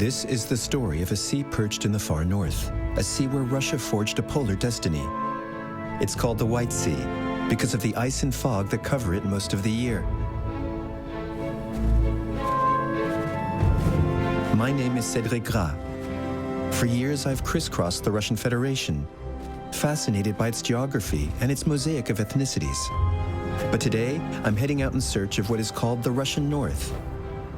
This is the story of a sea perched in the far north, a sea where Russia forged a polar destiny. It's called the White Sea because of the ice and fog that cover it most of the year. My name is Cédric Gras. For years, I've crisscrossed the Russian Federation, fascinated by its geography and its mosaic of ethnicities. But today, I'm heading out in search of what is called the Russian North,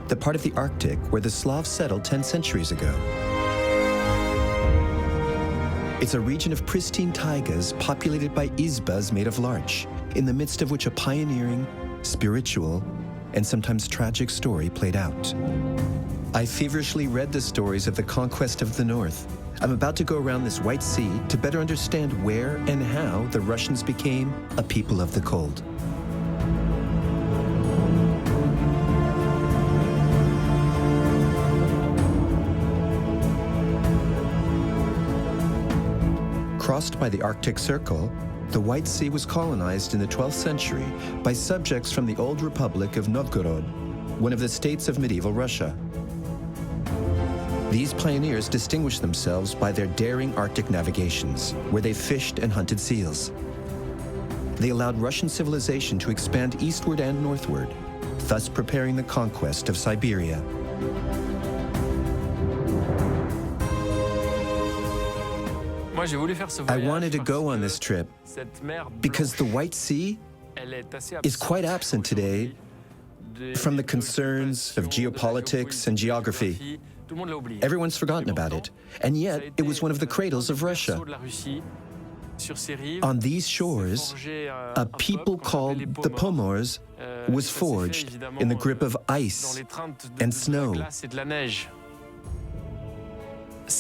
the part of the Arctic where the Slavs settled 10 centuries ago. It's a region of pristine taigas populated by izbas made of larch, in the midst of which a pioneering, spiritual, and sometimes tragic story played out. I feverishly read the stories of the conquest of the North. I'm about to go around this White Sea to better understand where and how the Russians became a people of the cold. Crossed by the Arctic Circle, the White Sea was colonized in the 12th century by subjects from the old Republic of Novgorod, one of the states of medieval Russia. These pioneers distinguished themselves by their daring Arctic navigations, where they fished and hunted seals. They allowed Russian civilization to expand eastward and northward, thus preparing the conquest of Siberia. I wanted to go on this trip because the White Sea is quite absent today from the concerns of geopolitics and geography. Everyone's forgotten about it, and yet it was one of the cradles of Russia. On these shores, a people called the Pomors was forged in the grip of ice and snow.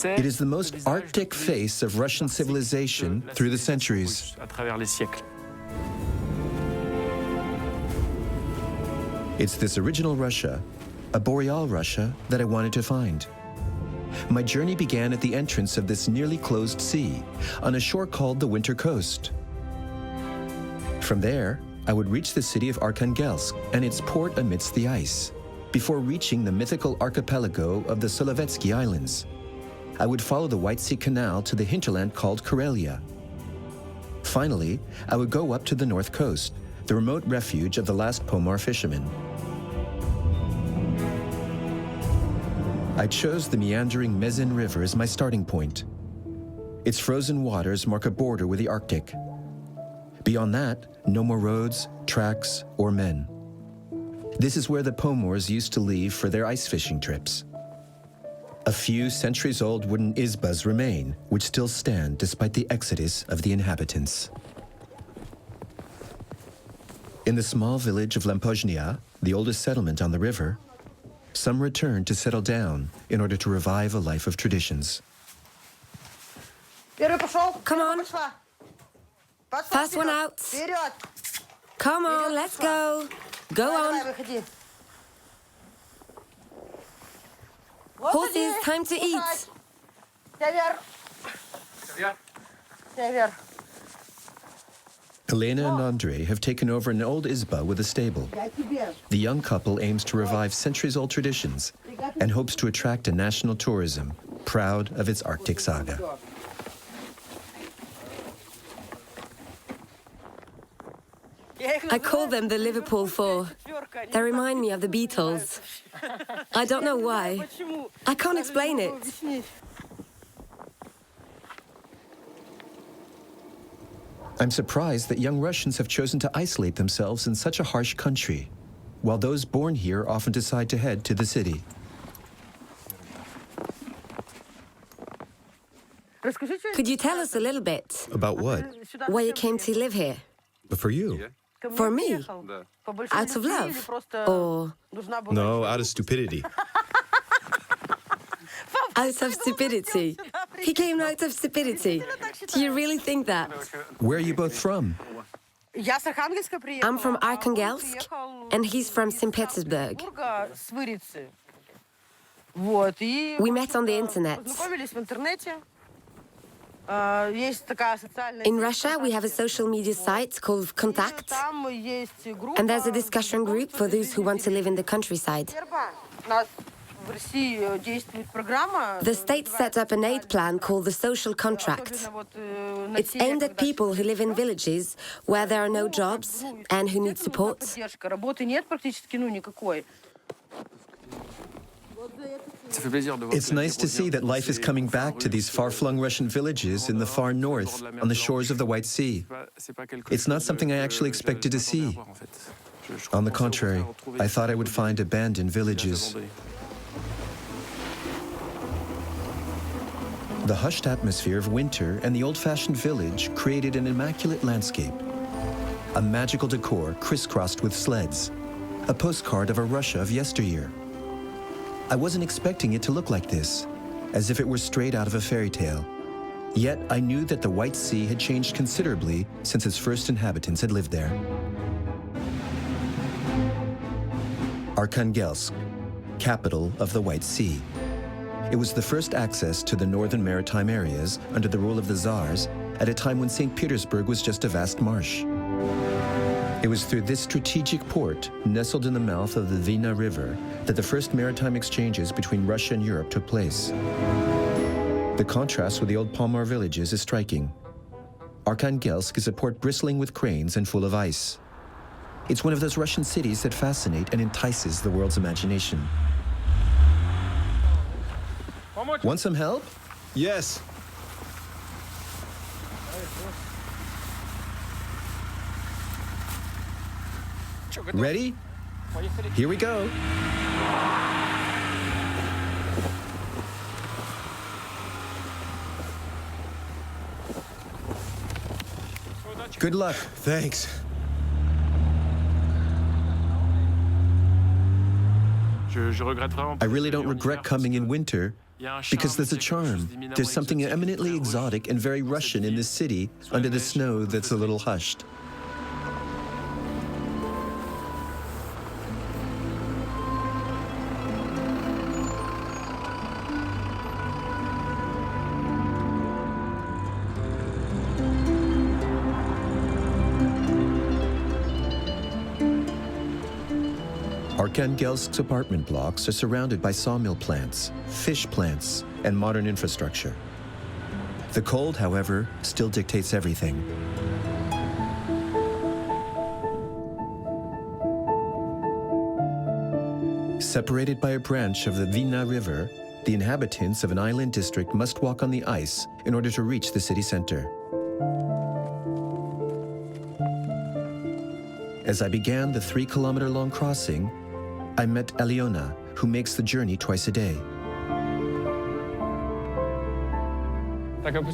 It is the most Arctic face of Russian civilization through the centuries. It's this original Russia, a boreal Russia, that I wanted to find. My journey began at the entrance of this nearly closed sea, on a shore called the Winter Coast. From there, I would reach the city of Arkhangelsk and its port amidst the ice, before reaching the mythical archipelago of the Solovetsky Islands. I would follow the White Sea Canal to the hinterland called Karelia. Finally, I would go up to the north coast, the remote refuge of the last Pomor fishermen. I chose the meandering Mezin River as my starting point. Its frozen waters mark a border with the Arctic. Beyond that, no more roads, tracks, or men. This is where the Pomors used to leave for their ice fishing trips. A few centuries-old wooden izbas remain, which still stand despite the exodus of the inhabitants. In the small village of Lempozhnia, the oldest settlement on the river, some return to settle down in order to revive a life of traditions. Come on. First one out. Come on, let's go. Go on. Horses, time to eat. Elena and Andrei have taken over an old izba with a stable. The young couple aims to revive centuries-old traditions and hopes to attract a national tourism, proud of its Arctic saga. I call them the Liverpool Four. They remind me of the Beatles. I don't know why. I can't explain it. I'm surprised that young Russians have chosen to isolate themselves in such a harsh country, while those born here often decide to head to the city. Could you tell us a little bit? About what? Why you came to live here? But for you? For me? Out of love? Or No, out of stupidity. out of stupidity? He came out of stupidity. Do you really think that? Where are you both from? I'm from Arkhangelsk, and he's from St. Petersburg. We met on the internet. In Russia, we have a social media site called Contact, and there's a discussion group for those who want to live in the countryside. The state set up an aid plan called the social contract. It's aimed at people who live in villages where there are no jobs and who need support. It's nice to see that life is coming back to these far-flung Russian villages in the far north, on the shores of the White Sea. It's not something I actually expected to see. On the contrary, I thought I would find abandoned villages. The hushed atmosphere of winter and the old-fashioned village created an immaculate landscape. A magical decor crisscrossed with sleds. A postcard of a Russia of yesteryear. I wasn't expecting it to look like this, as if it were straight out of a fairy tale. Yet I knew that the White Sea had changed considerably since its first inhabitants had lived there. Arkhangelsk, capital of the White Sea. It was the first access to the northern maritime areas under the rule of the Tsars at a time when St. Petersburg was just a vast marsh. It was through this strategic port, nestled in the mouth of the Dwina River, that the first maritime exchanges between Russia and Europe took place. The contrast with the old Palmar villages is striking. Arkhangelsk is a port bristling with cranes and full of ice. It's one of those Russian cities that fascinate and entices the world's imagination. Want some help? Yes. Ready? Here we go. Good luck. Thanks. I really don't regret coming in winter because there's a charm. There's something eminently exotic and very Russian in this city under the snow that's a little hushed. Arkhangelsk's apartment blocks are surrounded by sawmill plants, fish plants, and modern infrastructure. The cold, however, still dictates everything. Separated by a branch of the Dwina River, the inhabitants of an island district must walk on the ice in order to reach the city center. As I began the 3-kilometer-long crossing, I met Aliona, who makes the journey twice a day.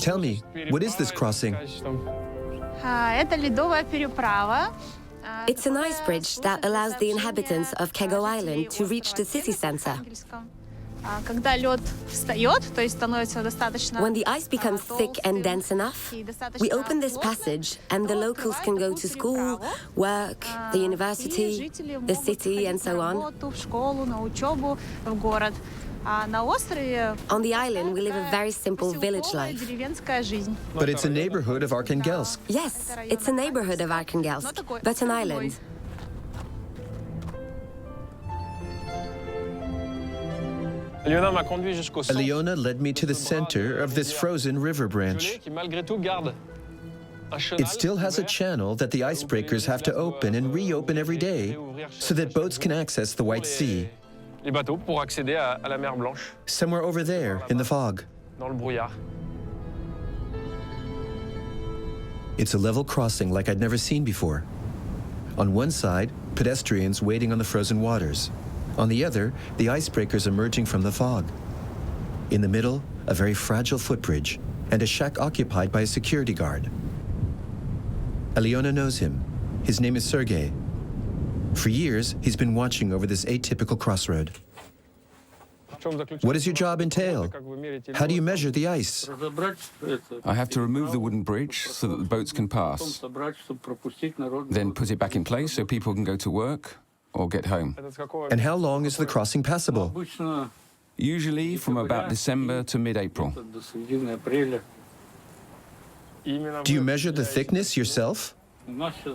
Tell me, what is this crossing? It's an ice bridge that allows the inhabitants of Kego Island to reach the city center. When the ice becomes thick and dense enough, we open this passage and the locals can go to school, work, the university, the city, and so on. On the island, we live a very simple village life. But it's a neighborhood of Arkhangelsk. Yes, it's a neighborhood of Arkhangelsk, but an island. Aliona led me to the center of this frozen river branch. It still has a channel that the icebreakers have to open and reopen every day so that boats can access the White Sea. Somewhere over there in the fog. It's a level crossing like I'd never seen before. On one side, pedestrians waiting on the frozen waters. On the other, the icebreakers emerging from the fog. In the middle, a very fragile footbridge and a shack occupied by a security guard. Aliona knows him. His name is Sergei. For years, he's been watching over this atypical crossroad. What does your job entail? How do you measure the ice? I have to remove the wooden bridge so that the boats can pass. Then put it back in place so people can go to work or get home. And how long is the crossing passable? Usually from about December to mid-April. Do you measure the thickness yourself?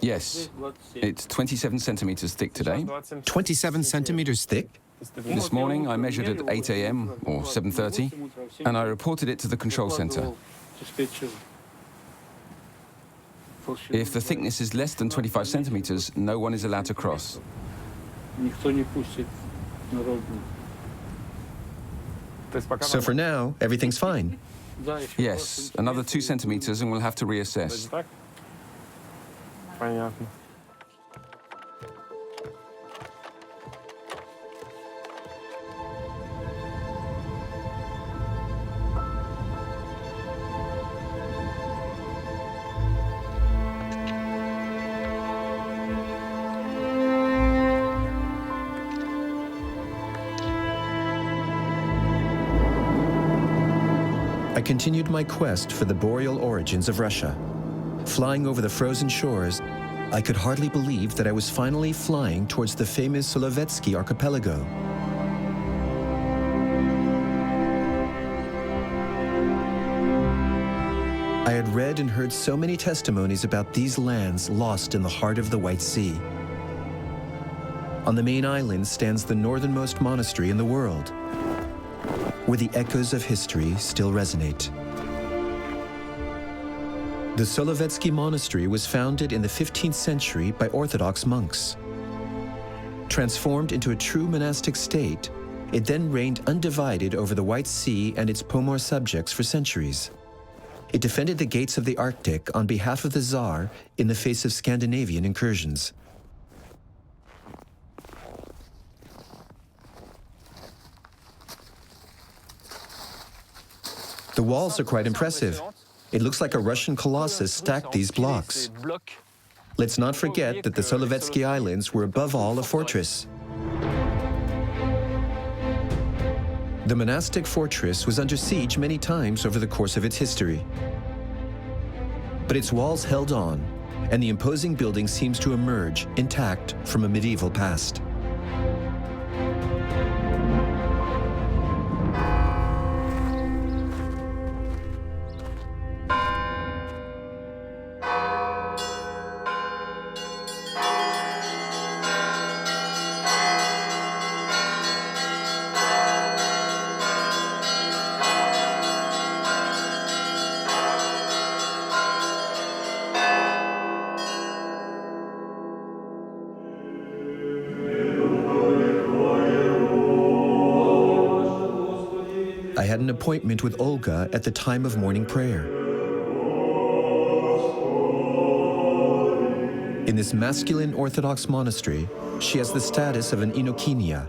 Yes, it's 27 centimeters thick today. 27 centimeters thick? This morning I measured at 8 a.m. or 7:30 and I reported it to the control center. If the thickness is less than 25 centimeters, no one is allowed to cross. So for now, everything's fine. Yes, another 2 centimeters and we'll have to reassess. I continued my quest for the boreal origins of Russia. Flying over the frozen shores, I could hardly believe that I was finally flying towards the famous Solovetsky archipelago. I had read and heard so many testimonies about these lands lost in the heart of the White Sea. On the main island stands the northernmost monastery in the world, where the echoes of history still resonate. The Solovetsky monastery was founded in the 15th century by Orthodox monks. Transformed into a true monastic state, it then reigned undivided over the White Sea and its Pomor subjects for centuries. It defended the gates of the Arctic on behalf of the Tsar in the face of Scandinavian incursions. The walls are quite impressive. It looks like a Russian colossus stacked these blocks. Let's not forget that the Solovetsky Islands were above all a fortress. The monastic fortress was under siege many times over the course of its history. But its walls held on, and the imposing building seems to emerge intact from a medieval past. I had an appointment with Olga at the time of morning prayer. In this masculine Orthodox monastery, she has the status of an inokinia.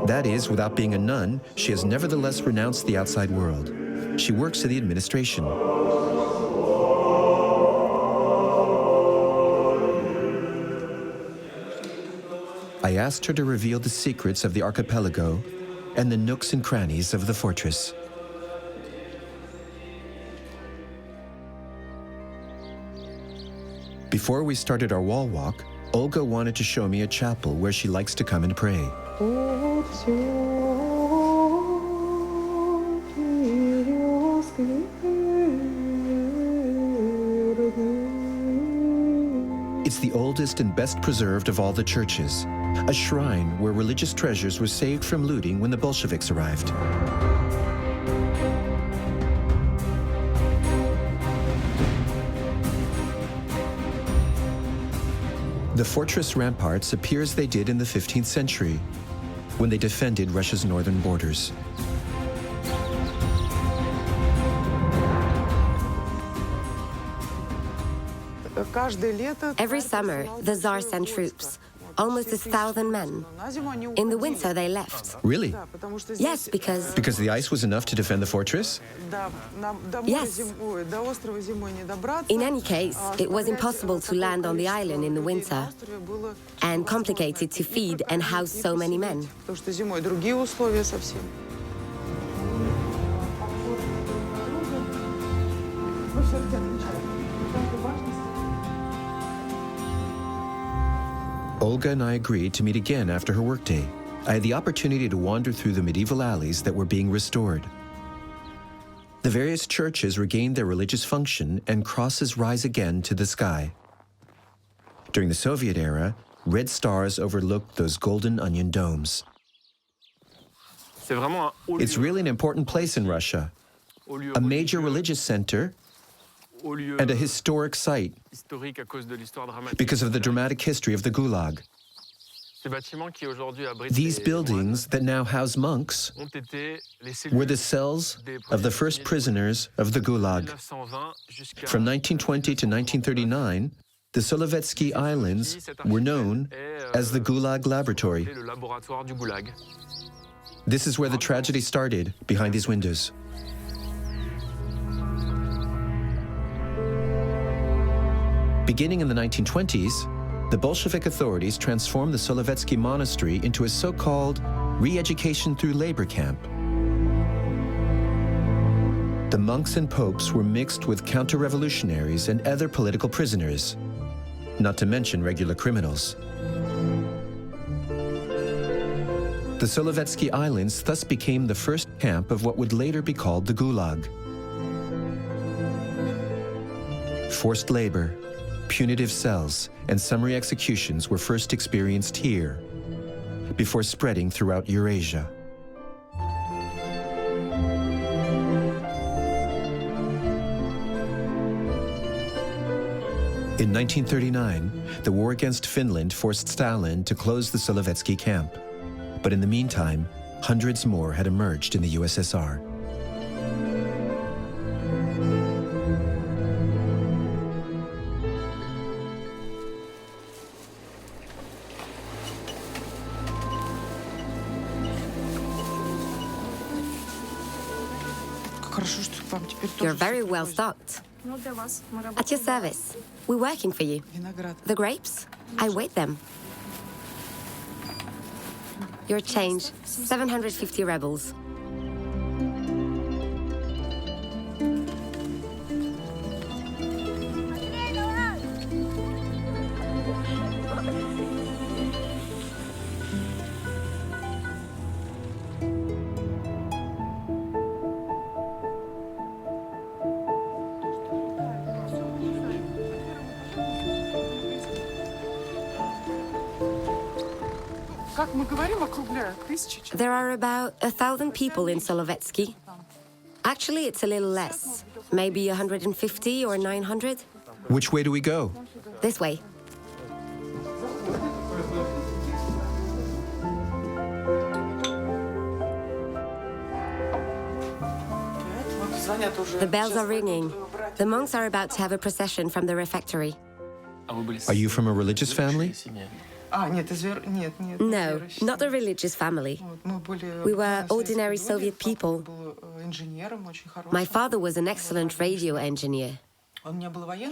That is, without being a nun, she has nevertheless renounced the outside world. She works in the administration. I asked her to reveal the secrets of the archipelago and the nooks and crannies of the fortress. Before we started our wall walk, Olga wanted to show me a chapel where she likes to come and pray. It's the oldest and best preserved of all the churches, a shrine where religious treasures were saved from looting when the Bolsheviks arrived. The fortress ramparts appear as they did in the 15th century, when they defended Russia's northern borders. Every summer, the Tsar sent troops, almost 1,000 men. In the winter, they left. Really? Yes, because... Because the ice was enough to defend the fortress? Yes. In any case, it was impossible to land on the island in the winter, and complicated to feed and house so many men. Olga and I agreed to meet again after her workday. I had the opportunity to wander through the medieval alleys that were being restored. The various churches regained their religious function and crosses rise again to the sky. During the Soviet era, red stars overlooked those golden onion domes. It's really an important place in Russia, a major religious center and a historic site because of the dramatic history of the Gulag. These buildings that now house monks were the cells of the first prisoners of the Gulag. From 1920 to 1939, the Solovetsky Islands were known as the Gulag Laboratory. This is where the tragedy started, behind these windows. Beginning in the 1920s, the Bolshevik authorities transformed the Solovetsky monastery into a so-called re-education through labor camp. The monks and popes were mixed with counter-revolutionaries and other political prisoners, not to mention regular criminals. The Solovetsky Islands thus became the first camp of what would later be called the Gulag. Forced labor, punitive cells, and summary executions were first experienced here, before spreading throughout Eurasia. In 1939, the war against Finland forced Stalin to close the Solovetsky camp. But in the meantime, hundreds more had emerged in the USSR. You're very well stocked. At your service. We're working for you. The grapes? I weighed them. Your change, 750 rebels. There are about 1,000 people in Solovetsky. Actually, it's a little less. Maybe 150 or 900. Which way do we go? This way. The bells are ringing. The monks are about to have a procession from the refectory. Are you from a religious family? No, not a religious family. We were ordinary Soviet people. My father was an excellent radio engineer.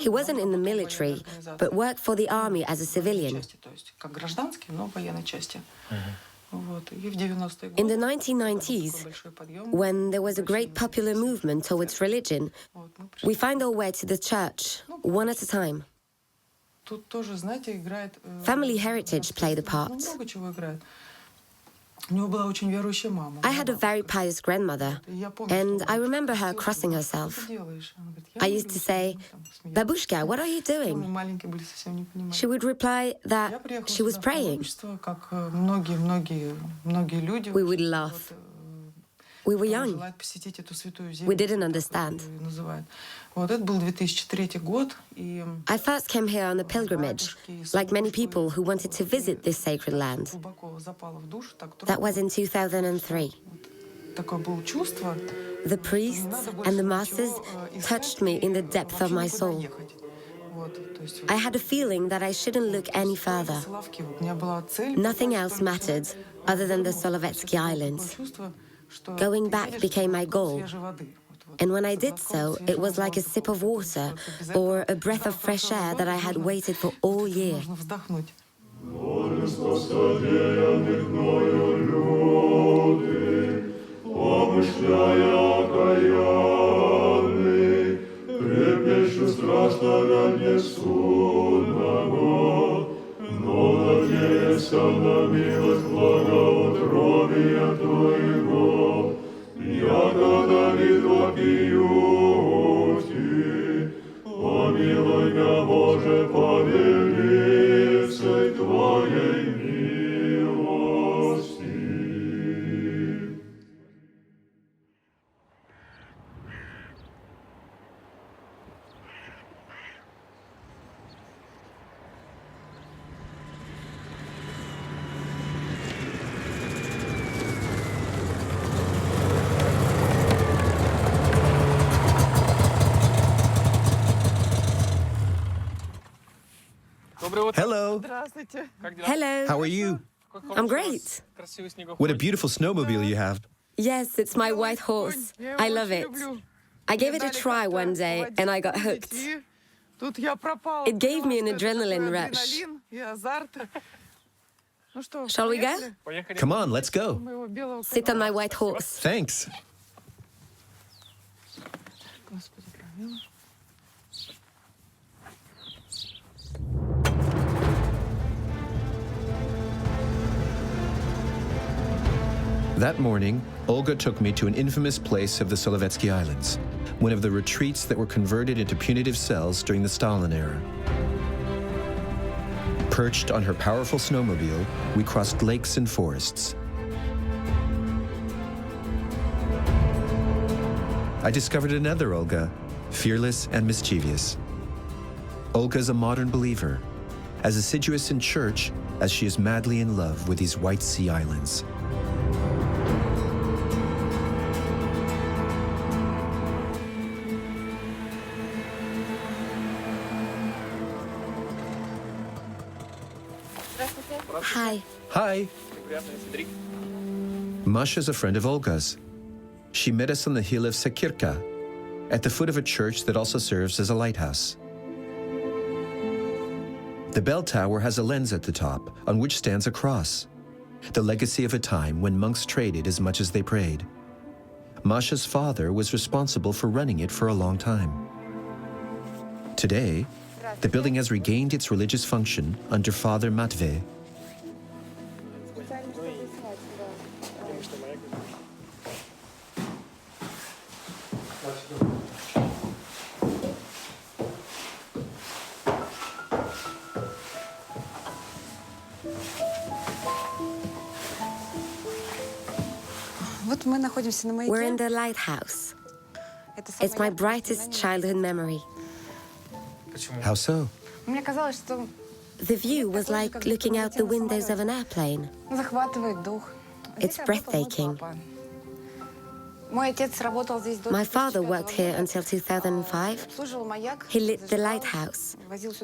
He wasn't in the military, but worked for the army as a civilian. In the 1990s, when there was a great popular movement towards religion, we find our way to the church, one at a time. Family heritage played a part. I had a very pious grandmother, and I remember her crossing herself. I used to say, "Babushka, what are you doing?" She would reply that she was praying. We would laugh. We were young. We didn't understand. I first came here on a pilgrimage, like many people who wanted to visit this sacred land. That was in 2003. The priests and the masses touched me in the depth of my soul. I had a feeling that I shouldn't look any further. Nothing else mattered other than the Solovetsky Islands. Going back became my goal. And when I did so, it was like a sip of water or a breath of fresh air that I had waited for all year. Hello. Hello. How are you? I'm great. What a beautiful snowmobile you have. Yes, it's my white horse. I love it. I gave it a try one day and I got hooked. It gave me an adrenaline rush. Shall we go? Come on, let's go. Sit on my white horse. Thanks. That morning, Olga took me to an infamous place of the Solovetsky Islands, one of the retreats that were converted into punitive cells during the Stalin era. Perched on her powerful snowmobile, we crossed lakes and forests. I discovered another Olga, fearless and mischievous. Olga's a modern believer, as assiduous in church as she is madly in love with these White Sea Islands. Hi. Hi. Masha's a friend of Olga's. She met us on the hill of Sekirka, at the foot of a church that also serves as a lighthouse. The bell tower has a lens at the top, on which stands a cross, the legacy of a time when monks traded as much as they prayed. Masha's father was responsible for running it for a long time. Today, the building has regained its religious function under Father Matvey. We're in the lighthouse. It's my brightest childhood memory. How so? The view was like looking out the windows of an airplane. It's breathtaking. My father worked here until 2005. He lit the lighthouse,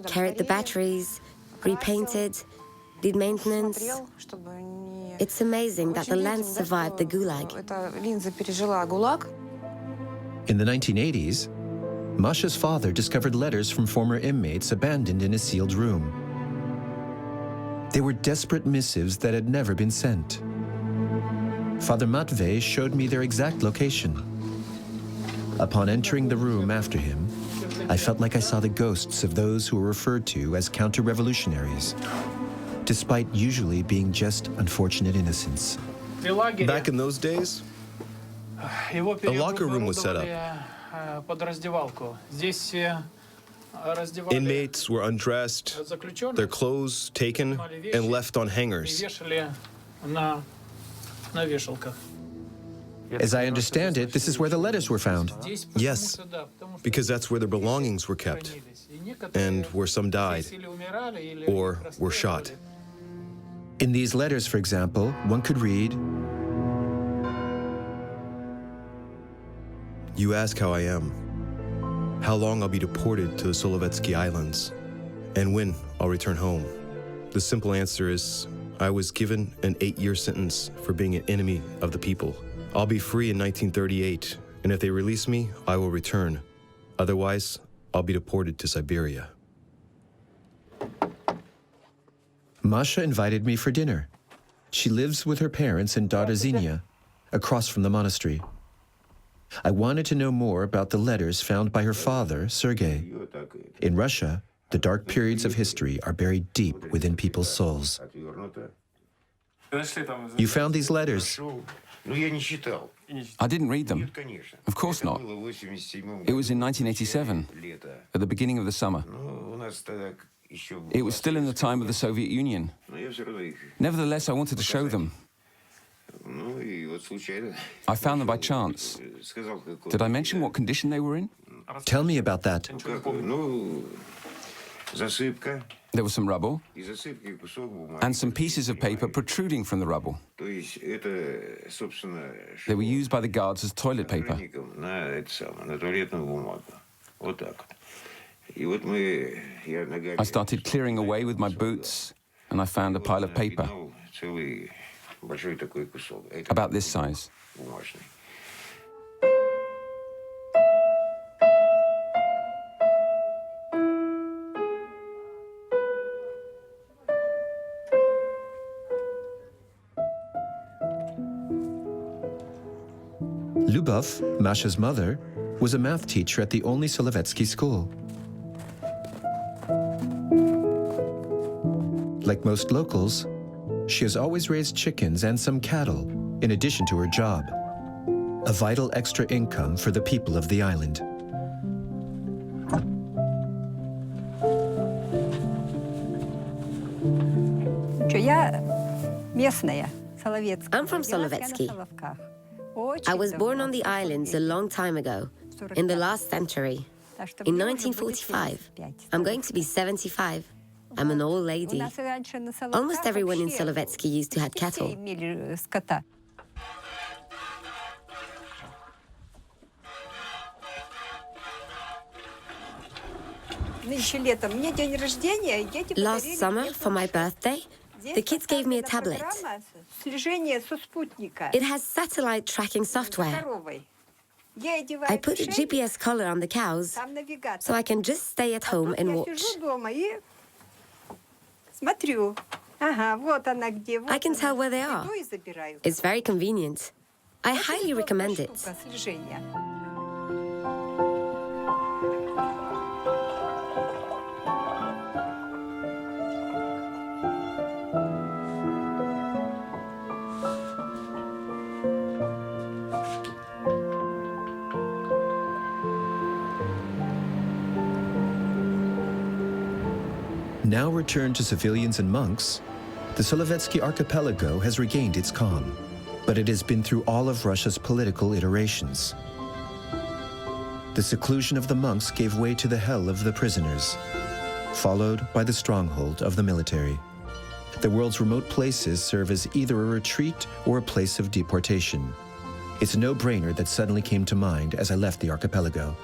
carried the batteries, repainted, did maintenance. It's amazing that the lens survived the Gulag. In the 1980s, Masha's father discovered letters from former inmates abandoned in a sealed room. They were desperate missives that had never been sent. Father Matvey showed me their exact location. Upon entering the room after him, I felt like I saw the ghosts of those who were referred to as counter-revolutionaries, despite usually being just unfortunate innocents. Back in those days, a locker room was set up. Inmates were undressed, their clothes taken and left on hangers. As I understand it, this is where the letters were found. Yes, because that's where their belongings were kept, and where some died or were shot. In these letters, for example, one could read, You ask how I am, how long I'll be deported to the Solovetsky Islands, and when I'll return home. The simple answer is, I was given an 8-year sentence for being an enemy of the people. I'll be free in 1938, and if they release me, I will return. Otherwise, I'll be deported to Siberia. Masha invited me for dinner. She lives with her parents and daughter Zenia, across from the monastery. I wanted to know more about the letters found by her father, Sergei. In Russia, the dark periods of history are buried deep within people's souls. You found these letters. I didn't read them. Of course not. It was in 1987, at the beginning of the summer. It was still in the time of the Soviet Union. Nevertheless, I wanted to show them. I found them by chance. Did I mention what condition they were in? Tell me about that. There was some rubble and some pieces of paper protruding from the rubble. They were used by the guards as toilet paper. I started clearing away with my boots, and I found a pile of paper about this size. Lubov, Masha's mother, was a math teacher at the only Solovetsky school. Like most locals, she has always raised chickens and some cattle, in addition to her job, a vital extra income for the people of the island. I'm from Solovetsky. I was born on the islands a long time ago, in the last century, in 1945. I'm going to be 75. I'm an old lady. Almost everyone in Solovetsky used to have cattle. Last summer, for my birthday, the kids gave me a tablet. It has satellite tracking software. I put a GPS collar on the cows, so I can just stay at home and watch. I can tell where they are. It's very convenient. I highly recommend it. Now returned to civilians and monks, the Solovetsky archipelago has regained its calm, but it has been through all of Russia's political iterations. The seclusion of the monks gave way to the hell of the prisoners, followed by the stronghold of the military. The world's remote places serve as either a retreat or a place of deportation. It's a no-brainer that suddenly came to mind as I left the archipelago.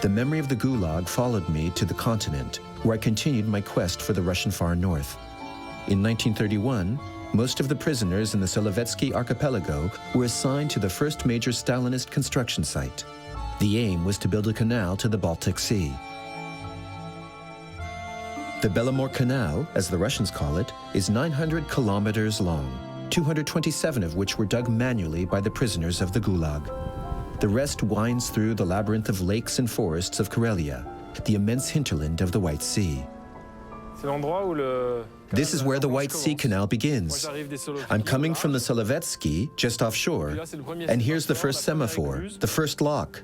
The memory of the Gulag followed me to the continent, where I continued my quest for the Russian far north. In 1931, most of the prisoners in the Solovetsky archipelago were assigned to the first major Stalinist construction site. The aim was to build a canal to the Baltic Sea. The Belomor Canal, as the Russians call it, is 900 kilometers long, 227 of which were dug manually by the prisoners of the Gulag. The rest winds through the labyrinth of lakes and forests of Karelia, the immense hinterland of the White Sea. This is where the White Sea Canal begins. I'm coming from the Solovetsky, just offshore, and here's the first semaphore, the first lock.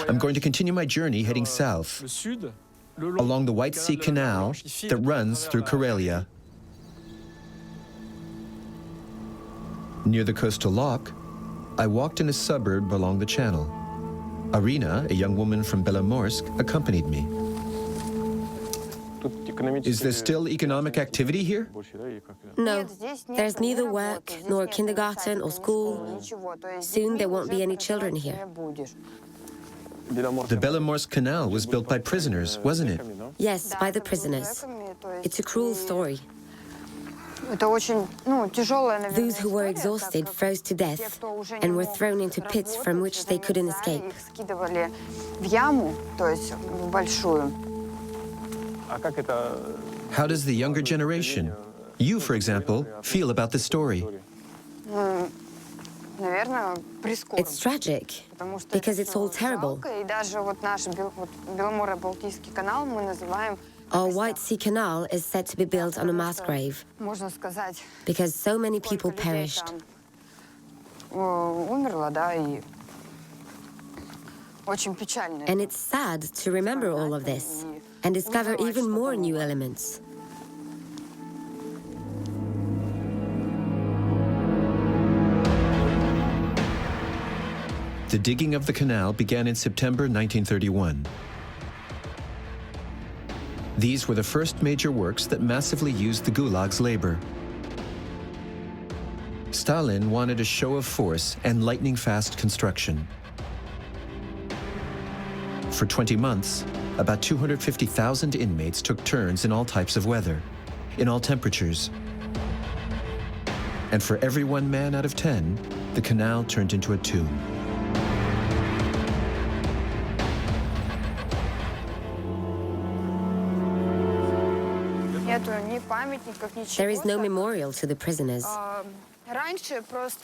I'm going to continue my journey heading south, along the White Sea Canal that runs through Karelia. Near the coastal lock, I walked in a suburb along the channel. Arina, a young woman from Belomorsk, accompanied me. Is there still economic activity here? No, there's neither work, nor kindergarten or school. Soon there won't be any children here. The Belomorsk Canal was built by prisoners, wasn't it? Yes, by the prisoners. It's a cruel story. Those who were exhausted froze to death and were thrown into pits from which they couldn't escape. How does the younger generation, you for example, feel about this story? It's tragic, because it's all terrible. Our White Sea Canal is said to be built on a mass grave, because so many people perished. And it's sad to remember all of this and discover even more new elements. The digging of the canal began in September 1931. These were the first major works that massively used the Gulag's labor. Stalin wanted a show of force and lightning-fast construction. For 20 months, about 250,000 inmates took turns in all types of weather, in all temperatures. And for every 1 man out of 10, the canal turned into a tomb. There is no memorial to the prisoners.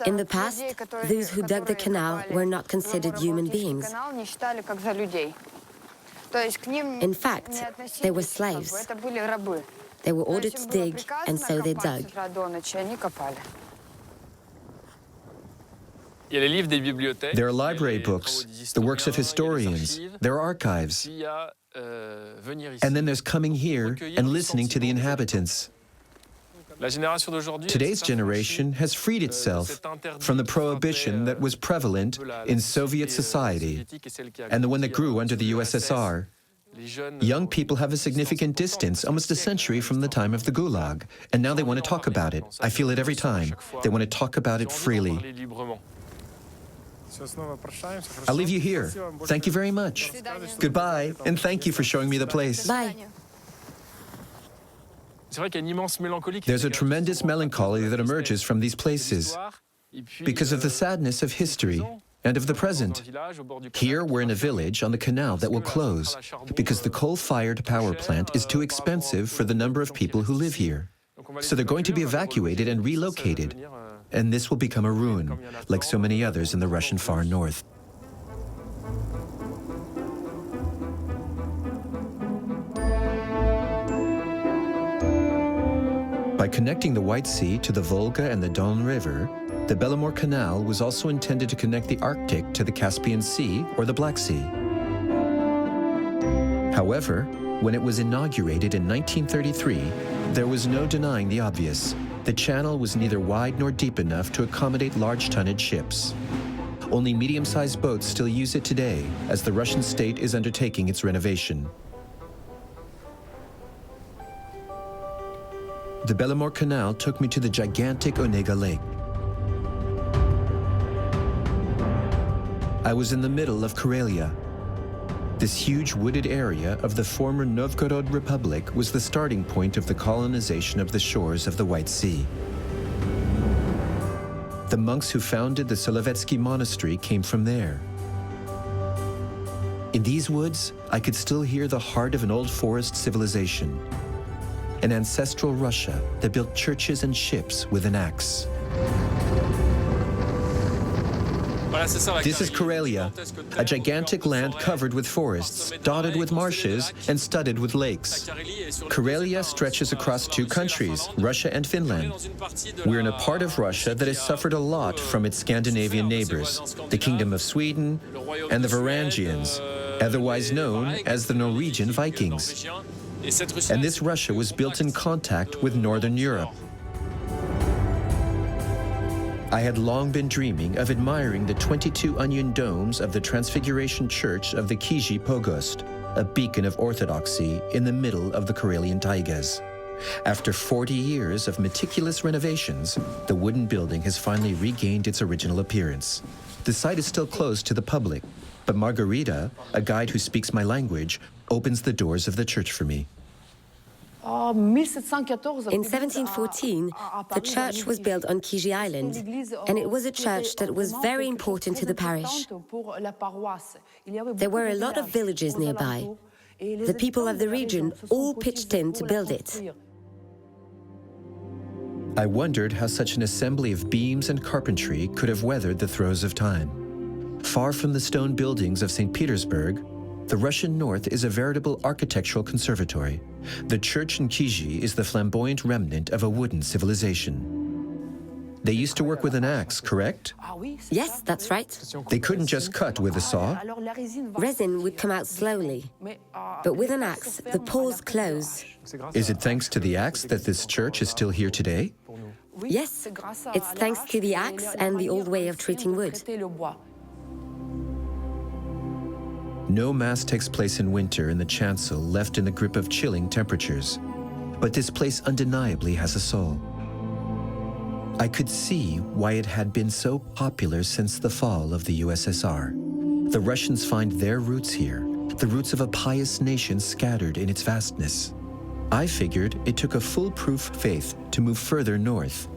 In the past, those who dug the canal were not considered human beings. In fact, they were slaves. They were ordered to dig, and so they dug. There are library books, the works of historians, there are archives. And then there's coming here and listening to the inhabitants. Today's generation has freed itself from the prohibition that was prevalent in Soviet society and the one that grew under the USSR. Young people have a significant distance, almost a century from the time of the Gulag, and now they want to talk about it. I feel it every time. They want to talk about it freely. I'll leave you here. Thank you very much. Goodbye, and thank you for showing me the place. Bye. There's a tremendous melancholy that emerges from these places because of the sadness of history and of the present. Here we're in a village on the canal that will close because the coal-fired power plant is too expensive for the number of people who live here. So they're going to be evacuated and relocated, and this will become a ruin, like so many others in the Russian far north. By connecting the White Sea to the Volga and the Don River, the Belomor Canal was also intended to connect the Arctic to the Caspian Sea or the Black Sea. However, when it was inaugurated in 1933, there was no denying the obvious. The channel was neither wide nor deep enough to accommodate large tonnage ships. Only medium-sized boats still use it today, as the Russian state is undertaking its renovation. The Belomor Canal took me to the gigantic Onega Lake. I was in the middle of Karelia. This huge wooded area of the former Novgorod Republic was the starting point of the colonization of the shores of the White Sea. The monks who founded the Solovetsky Monastery came from there. In these woods, I could still hear the heart of an old forest civilization, an ancestral Russia that built churches and ships with an axe. This is Karelia, a gigantic land covered with forests, dotted with marshes, and studded with lakes. Karelia stretches across 2 countries, Russia and Finland. We're in a part of Russia that has suffered a lot from its Scandinavian neighbors, the Kingdom of Sweden and the Varangians, otherwise known as the Norwegian Vikings. And this Russia was built in contact with Northern Europe. I had long been dreaming of admiring the 22 onion domes of the Transfiguration Church of the Kizhi Pogost, a beacon of orthodoxy in the middle of the Karelian taigas. After 40 years of meticulous renovations, the wooden building has finally regained its original appearance. The site is still closed to the public, but Margarita, a guide who speaks my language, opens the doors of the church for me. In 1714, the church was built on Kizhi Island, and it was a church that was very important to the parish. There were a lot of villages nearby. The people of the region all pitched in to build it. I wondered how such an assembly of beams and carpentry could have weathered the throes of time. Far from the stone buildings of St. Petersburg, the Russian north is a veritable architectural conservatory. The church in Kizhi is the flamboyant remnant of a wooden civilization. They used to work with an axe, correct? Yes, that's right. They couldn't just cut with a saw? Resin would come out slowly, but with an axe, the pores close. Is it thanks to the axe that this church is still here today? Yes, it's thanks to the axe and the old way of treating wood. No Mass takes place in winter in the chancel left in the grip of chilling temperatures. But this place undeniably has a soul. I could see why it had been so popular since the fall of the USSR. The Russians find their roots here, the roots of a pious nation scattered in its vastness. I figured it took a foolproof faith to move further north,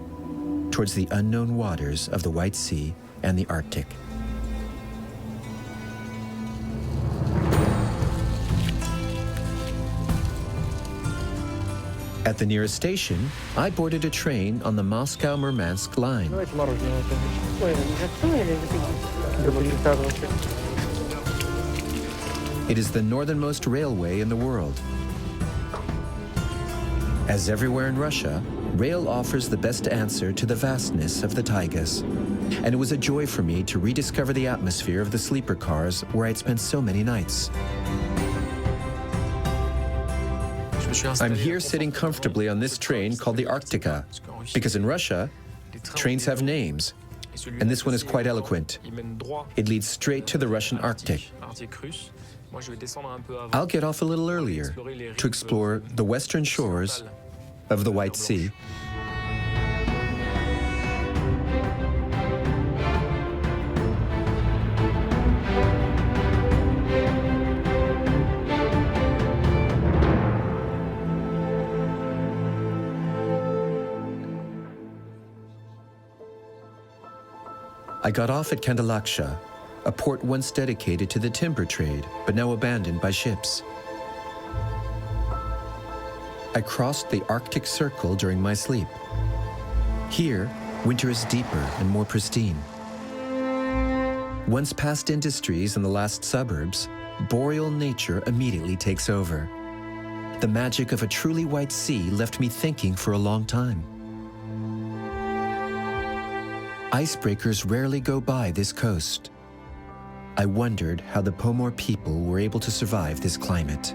towards the unknown waters of the White Sea and the Arctic. At the nearest station, I boarded a train on the Moscow-Murmansk line. It is the northernmost railway in the world. As everywhere in Russia, rail offers the best answer to the vastness of the taigas. And it was a joy for me to rediscover the atmosphere of the sleeper cars where I'd spent so many nights. I'm here sitting comfortably on this train called the Arctica, because in Russia, trains have names, and this one is quite eloquent. It leads straight to the Russian Arctic. I'll get off a little earlier to explore the western shores of the White Sea. I got off at Kandalaksha, a port once dedicated to the timber trade, but now abandoned by ships. I crossed the Arctic Circle during my sleep. Here, winter is deeper and more pristine. Once past industries and the last suburbs, boreal nature immediately takes over. The magic of a truly white sea left me thinking for a long time. Icebreakers rarely go by this coast. I wondered how the Pomor people were able to survive this climate.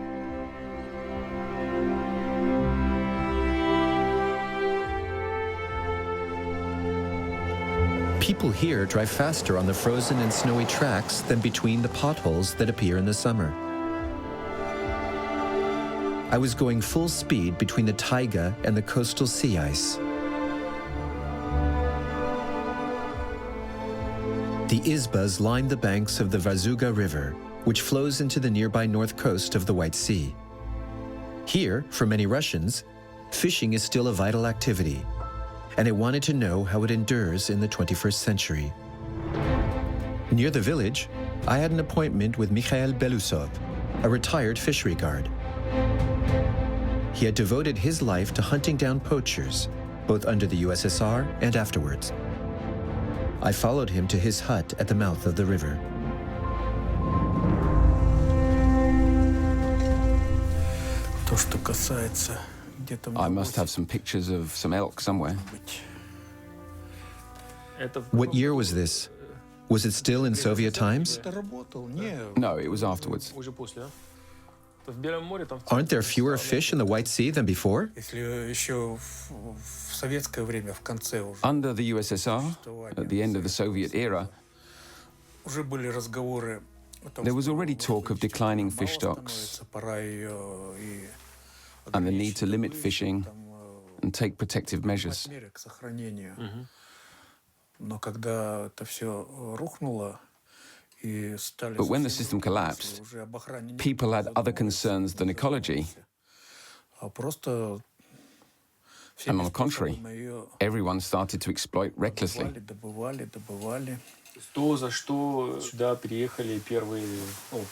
People here drive faster on the frozen and snowy tracks than between the potholes that appear in the summer. I was going full speed between the taiga and the coastal sea ice. The izbas line the banks of the Vazuga River, which flows into the nearby north coast of the White Sea. Here, for many Russians, fishing is still a vital activity, and I wanted to know how it endures in the 21st century. Near the village, I had an appointment with Mikhail Belousov, a retired fishery guard. He had devoted his life to hunting down poachers, both under the USSR and afterwards. I followed him to his hut at the mouth of the river. I must have some pictures of some elk somewhere. What year was this? Was it still in Soviet times? No, it was afterwards. Aren't there fewer fish in the White Sea than before? Under the USSR, at the end of the Soviet era, there was already talk of declining fish stocks and the need to limit fishing and take protective measures. But when the system collapsed, people had other concerns than ecology. And on the contrary, everyone started to exploit recklessly.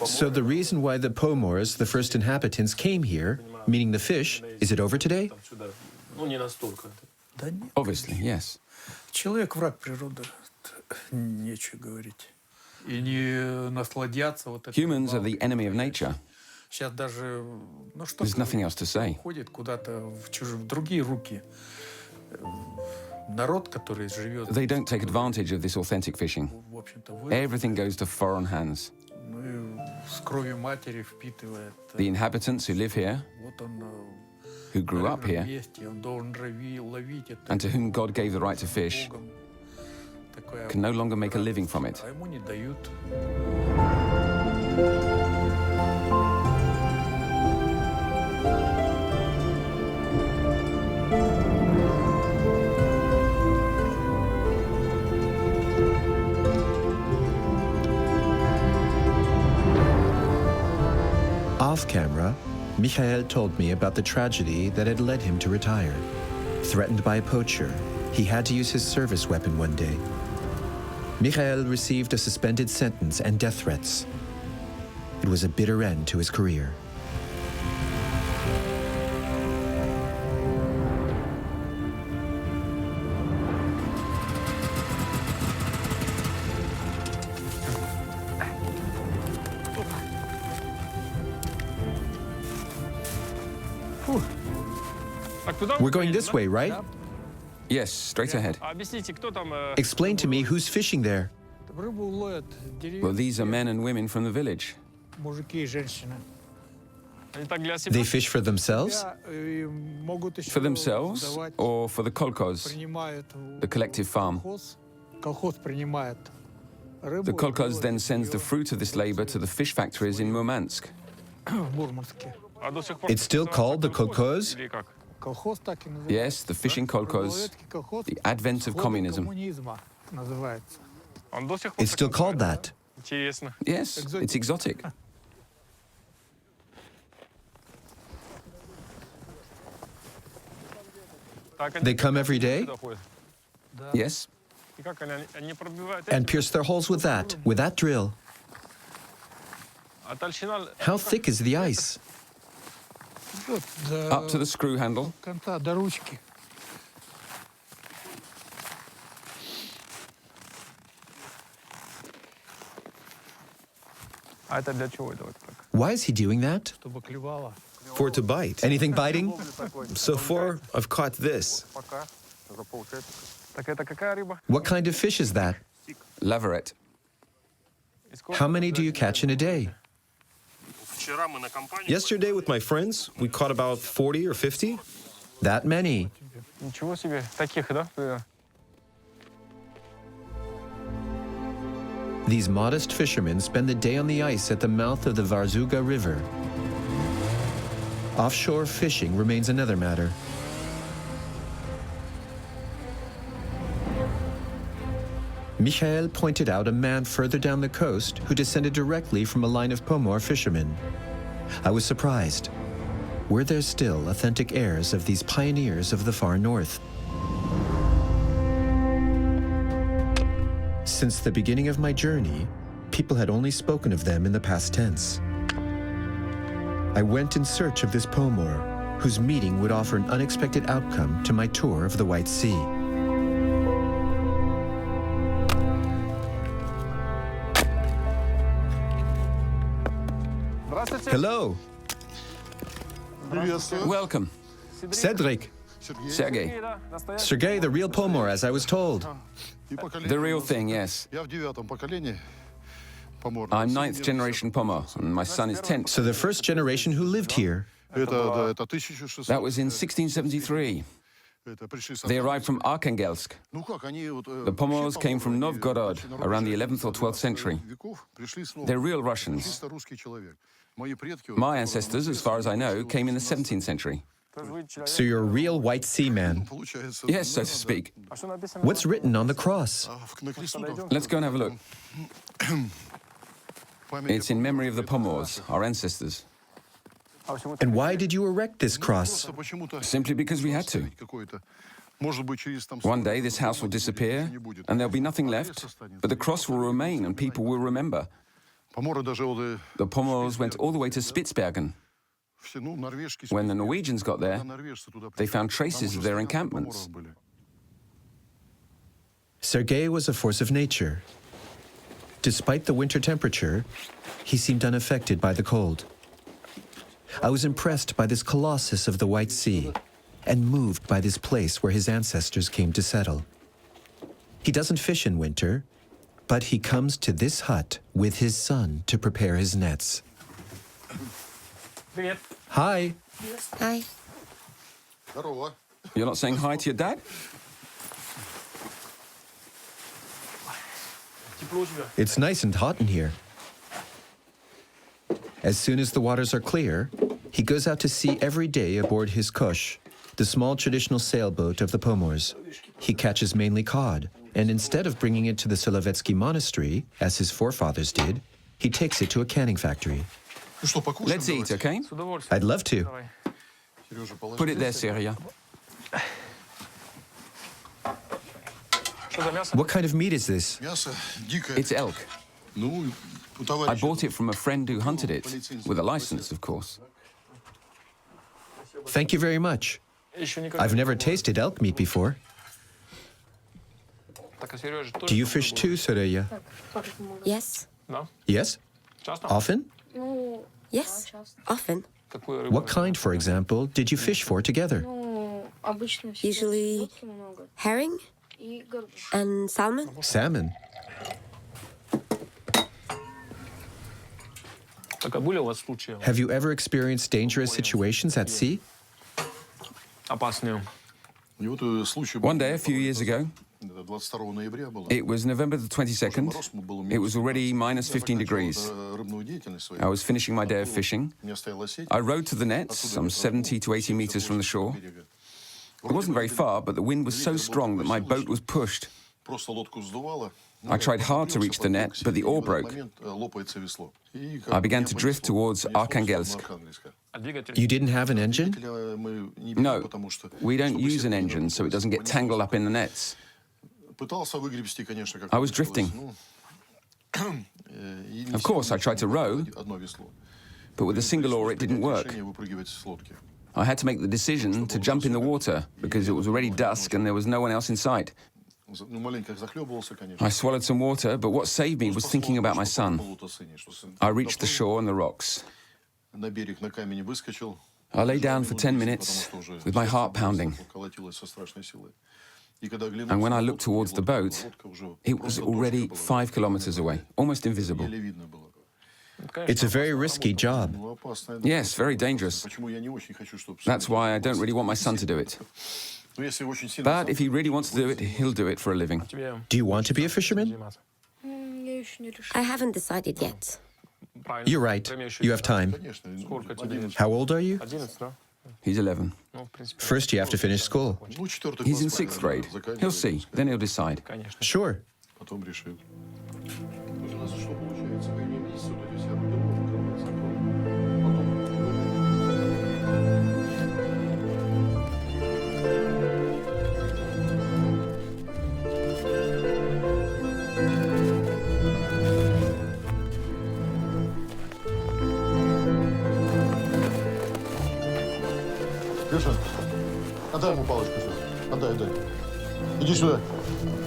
So the reason why the Pomors, the first inhabitants, came here, meaning the fish, is it over today? Obviously, yes. Humans are the enemy of nature. There's nothing else to say. They don't take advantage of this authentic fishing. Everything goes to foreign hands. The inhabitants who live here, who grew up here, and to whom God gave the right to fish, can no longer make a living from it. Off camera, Michael told me about the tragedy that had led him to retire. Threatened by a poacher, he had to use his service weapon one day. Michael received a suspended sentence and death threats. It was a bitter end to his career. We're going this way, right? Yes, straight ahead. Explain to me who's fishing there. Well, these are men and women from the village. They fish for themselves? For themselves or for the kolkhoz, the collective farm. The kolkhoz then sends the fruit of this labor to the fish factories in Murmansk. It's still called the kolkhoz? Yes, the fishing kolkhoz, the advent of communism. It's still called that. Yes, it's exotic. They come every day Yes. and pierce their holes with that drill. How thick is the ice? Up to the screw handle. Why is he doing that? For it to bite. Anything biting? So far, I've caught this. What kind of fish is that? Laveret. How many do you catch in a day? Yesterday with my friends, we caught about 40 or 50. That many. These modest fishermen spend the day on the ice at the mouth of the Varzuga River. Offshore fishing remains another matter. Michael pointed out a man further down the coast who descended directly from a line of Pomor fishermen. I was surprised. Were there still authentic heirs of these pioneers of the far north? Since the beginning of my journey, people had only spoken of them in the past tense. I went in search of this Pomor, whose meeting would offer an unexpected outcome to my tour of the White Sea. Hello, Welcome. Cedric. Sergei. Sergei, the real Pomor, as I was told. The real thing, yes. I'm ninth generation Pomor, and my son is 10th. So the first generation who lived here. That was in 1673. They arrived from Arkhangelsk. The Pomors came from Novgorod around the 11th or 12th century. They're real Russians. My ancestors, as far as I know, came in the 17th century. So you're a real White Sea man. Yes, so to speak. What's written on the cross? Let's go and have a look. It's in memory of the Pomors, our ancestors. And why did you erect this cross? Simply because we had to. One day this house will disappear and there'll be nothing left, but the cross will remain and people will remember. The Pomors went all the way to Spitsbergen. When the Norwegians got there, they found traces of their encampments. Sergei was a force of nature. Despite the winter temperature, he seemed unaffected by the cold. I was impressed by this colossus of the White Sea and moved by this place where his ancestors came to settle. He doesn't fish in winter, but he comes to this hut with his son to prepare his nets. Hi. Hi. You're not saying hi to your dad? It's nice and hot in here. As soon as the waters are clear, he goes out to sea every day aboard his kosh, the small traditional sailboat of the Pomors. He catches mainly cod, and instead of bringing it to the Solovetsky monastery, as his forefathers did, he takes it to a canning factory. Let's eat, okay? I'd love to. Put it there, Syria. What kind of meat is this? It's elk. I bought it from a friend who hunted it, with a license, of course. Thank you very much. I've never tasted elk meat before. Do you fish too, Soraya? Yes. Yes? Often? Yes, often. What kind, for example, did you fish for together? Usually herring and salmon. Salmon. Have you ever experienced dangerous situations at sea? One day, a few years ago, it was November the 22nd. It was already minus 15 degrees. I was finishing my day of fishing. I rowed to the nets, some 70 to 80 meters from the shore. It wasn't very far, but the wind was so strong that my boat was pushed. I tried hard to reach the net, but the oar broke. I began to drift towards Arkhangelsk. You didn't have an engine? No, we don't use an engine, so it doesn't get tangled up in the nets. I was drifting. Of course, I tried to row, but with a single oar it didn't work. I had to make the decision to jump in the water because it was already dusk and there was no one else in sight. I swallowed some water, but what saved me was thinking about my son. I reached the shore and the rocks. I lay down for 10 minutes with my heart pounding. And when I looked towards the boat, it was already 5 kilometers away, almost invisible. It's a very risky job. Yes, very dangerous. That's why I don't really want my son to do it. But if he really wants to do it, he'll do it for a living. Do you want to be a fisherman? I haven't decided yet. You're right. You have time. How old are you? He's 11. First, you have to finish school. He's in 6th grade. He'll see, then he'll decide. Sure. Леша, отдай ему палочку сюда. Отдай. Иди сюда.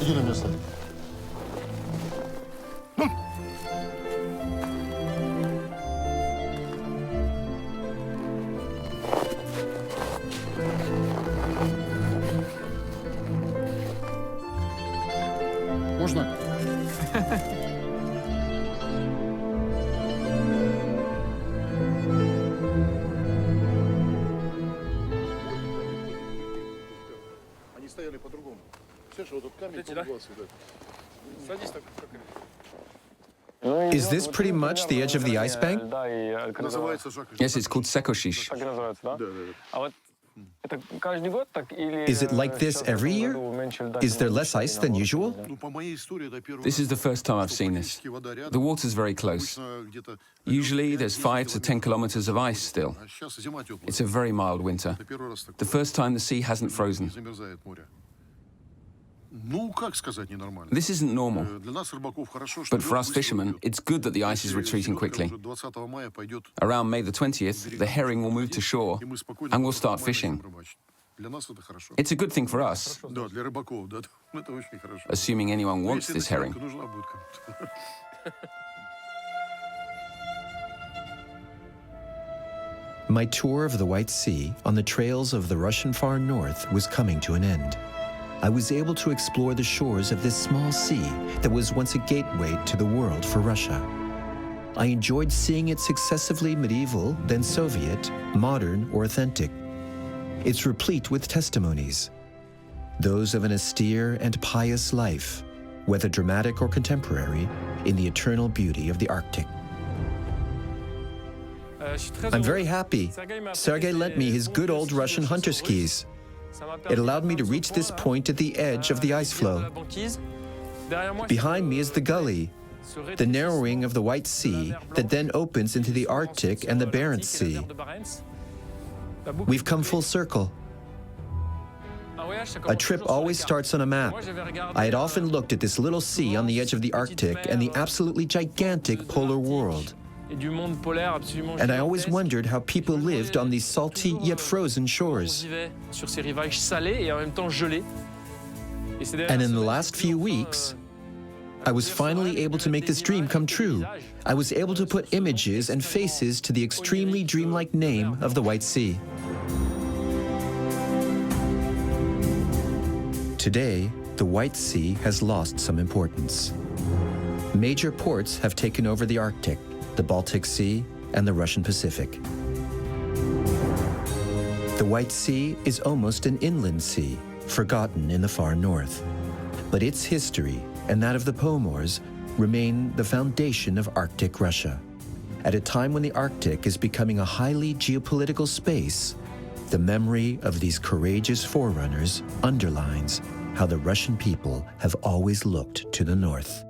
Иди на место. Можно? Стояли по-другому. Слышишь, вот этот камень полуглазый, да. Садись так, как это. Is this pretty much the edge of the ice bank? Называется Жак. Yes, it's called Sekoshish. Is it like this every year? Is there less ice than usual? Ну, по моей истории, это первый This is the first time I've seen this. The water's very close. где-то. Usually there's 5 to 10 kilometers of ice still. А сейчас зима теплая. It's a very mild winter. Это первый раз такое. The first time the sea hasn't frozen. Замерзает море. Ну, как сказать, ненормально. This isn't normal. Для нас, рыбаков, хорошо, что But for us лёд быстро fishermen, уйдёт. it's good that the ice is retreating quickly. Уже 20 мая пойдет, Around May the 20th, the herring will move to shore и мы спокойно and we'll start нормально fishing. будем рыбачить. Для нас это хорошо. It's a good thing for us, Да, для рыбаков, да, это очень хорошо. assuming anyone Ну, wants если this herring. начинка нужна будет кому-то. My tour of the White Sea on the trails of the Russian far north was coming to an end. I was able to explore the shores of this small sea that was once a gateway to the world for Russia. I enjoyed seeing it successively medieval, then Soviet, modern, or authentic. It's replete with testimonies, those of an austere and pious life, whether dramatic or contemporary, in the eternal beauty of the Arctic. I'm very happy. Sergei lent me his good old Russian hunter skis. It allowed me to reach this point at the edge of the ice floe. Behind me is the gully, the narrowing of the White Sea that then opens into the Arctic and the Barents Sea. We've come full circle. A trip always starts on a map. I had often looked at this little sea on the edge of the Arctic and the absolutely gigantic polar world. And I always wondered how people lived on these salty yet frozen shores. And in the last few weeks, I was finally able to make this dream come true. I was able to put images and faces to the extremely dreamlike name of the White Sea. Today, the White Sea has lost some importance. Major ports have taken over the Arctic, the Baltic Sea, and the Russian Pacific. The White Sea is almost an inland sea, forgotten in the far north. But its history and that of the Pomors remain the foundation of Arctic Russia. At a time when the Arctic is becoming a highly geopolitical space, the memory of these courageous forerunners underlines how the Russian people have always looked to the north.